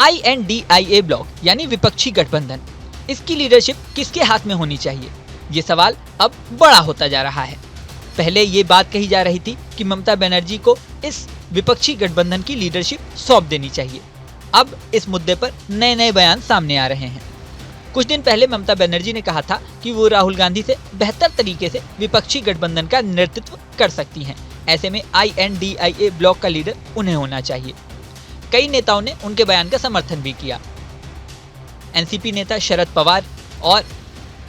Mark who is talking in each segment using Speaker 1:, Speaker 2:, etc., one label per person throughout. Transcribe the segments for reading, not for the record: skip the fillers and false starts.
Speaker 1: INDIA block यानी विपक्षी गठबंधन, इसकी लीडरशिप किसके हाथ में होनी चाहिए, ये सवाल अब बड़ा होता जा रहा है। पहले ये बात कही जा रही थी कि ममता बनर्जी को इस विपक्षी गठबंधन की लीडरशिप सौंप देनी चाहिए। अब इस मुद्दे पर नए नए बयान सामने आ रहे हैं। कुछ दिन पहले ममता बनर्जी ने कहा था कि वो राहुल गांधी से बेहतर तरीके से विपक्षी गठबंधन का नेतृत्व कर सकती हैं। ऐसे में INDIA ब्लॉक का लीडर उन्हें होना चाहिए। कई नेताओं ने उनके बयान का समर्थन भी किया। एनसीपी नेता शरद पवार और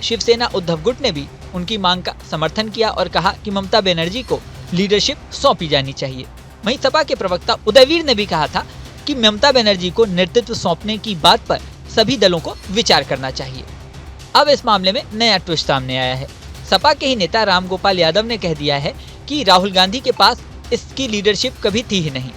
Speaker 1: शिवसेना उद्धव गुट ने भी उनकी मांग का समर्थन किया और कहा कि ममता बनर्जी को लीडरशिप सौंपी जानी चाहिए। वहीं सपा के प्रवक्ता उदयवीर ने भी कहा था कि ममता बनर्जी को नेतृत्व सौंपने की बात पर सभी दलों को विचार करना चाहिए। अब इस मामले में नया ट्विस्ट सामने आया है। सपा के ही नेता रामगोपाल यादव ने कह दिया है कि राहुल गांधी के पास इसकी लीडरशिप कभी थी ही नहीं।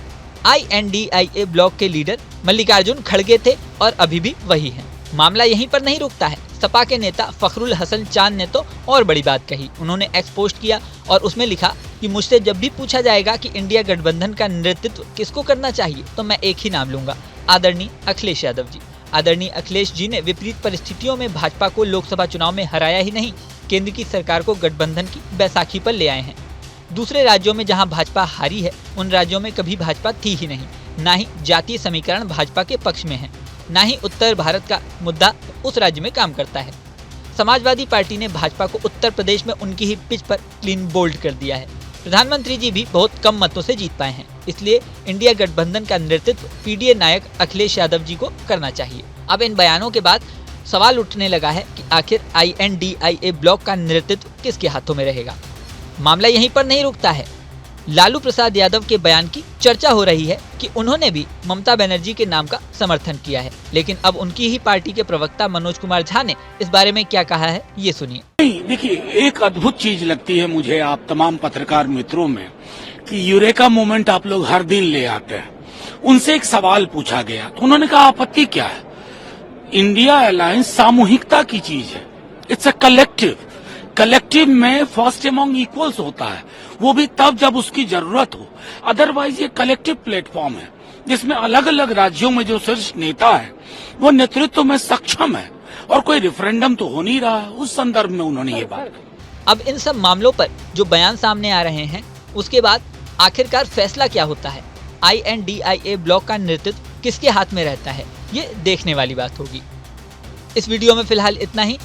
Speaker 1: INDIA ब्लॉक के लीडर मल्लिकार्जुन खड़गे थे और अभी भी वही हैं। मामला यहीं पर नहीं रुकता है। सपा के नेता फखरुल हसन चांद ने तो और बड़ी बात कही। उन्होंने एक्स पोस्ट किया और उसमें लिखा कि मुझसे जब भी पूछा जाएगा कि इंडिया गठबंधन का नेतृत्व किसको करना चाहिए तो मैं एक ही नाम लूंगा, आदरणीय अखिलेश यादव जी। आदरणीय अखिलेश जी ने विपरीत परिस्थितियों में भाजपा को लोकसभा चुनाव में हराया ही नहीं, केंद्र की सरकार को गठबंधन की बैसाखी पर ले आए हैं। दूसरे राज्यों में जहां भाजपा हारी है, उन राज्यों में कभी भाजपा थी ही नहीं। ना ही जातीय समीकरण भाजपा के पक्ष में है, ना ही उत्तर भारत का मुद्दा उस राज्य में काम करता है। समाजवादी पार्टी ने भाजपा को उत्तर प्रदेश में उनकी ही पिच पर क्लीन बोल्ड कर दिया है। प्रधानमंत्री जी भी बहुत कम मतों से जीत पाए हैं। इसलिए इंडिया गठबंधन का नेतृत्व PDA नायक अखिलेश यादव जी को करना चाहिए। अब इन बयानों के बाद सवाल उठने लगा है कि आखिर INDIA ब्लॉक का नेतृत्व किसके हाथों में रहेगा। मामला यहीं पर नहीं रुकता है। लालू प्रसाद यादव के बयान की चर्चा हो रही है कि उन्होंने भी ममता बनर्जी के नाम का समर्थन किया है, लेकिन अब उनकी ही पार्टी के प्रवक्ता मनोज कुमार झा ने इस बारे में क्या कहा है, ये सुनिए।
Speaker 2: देखिए, एक अद्भुत चीज लगती है मुझे आप तमाम पत्रकार मित्रों में कि यूरेका मोमेंट आप लोग हर दिन ले आते हैं। उनसे एक सवाल पूछा गया तो उन्होंने कहा आपत्ति क्या है। इंडिया अलायंस सामूहिकता की चीज है, इट्स अ कलेक्टिव में फर्स्ट अमॉन्ग इक्वल्स होता है, वो भी तब जब उसकी जरूरत हो। अदरवाइज ये कलेक्टिव प्लेटफॉर्म है जिसमें अलग अलग राज्यों में जो शीर्ष नेता है वो नेतृत्व में सक्षम है और कोई रेफरेंडम तो हो नहीं रहा है। उस संदर्भ में उन्होंने ये बात कही।
Speaker 1: अब इन सब मामलों पर जो बयान सामने आ रहे हैं, उसके बाद आखिरकार फैसला क्या होता है, INDIA ब्लॉक का नेतृत्व किसके हाथ में रहता है, ये देखने वाली बात होगी। इस वीडियो में फिलहाल इतना ही।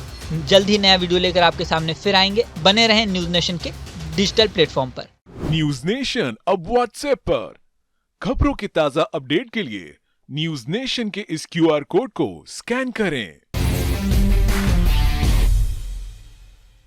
Speaker 1: जल्द ही नया वीडियो लेकर आपके सामने फिर आएंगे। बने रहें न्यूज नेशन के डिजिटल प्लेटफॉर्म पर।
Speaker 3: न्यूज नेशन अब व्हाट्सएप पर खबरों की ताजा अपडेट के लिए न्यूज नेशन के इस QR कोड को स्कैन करें।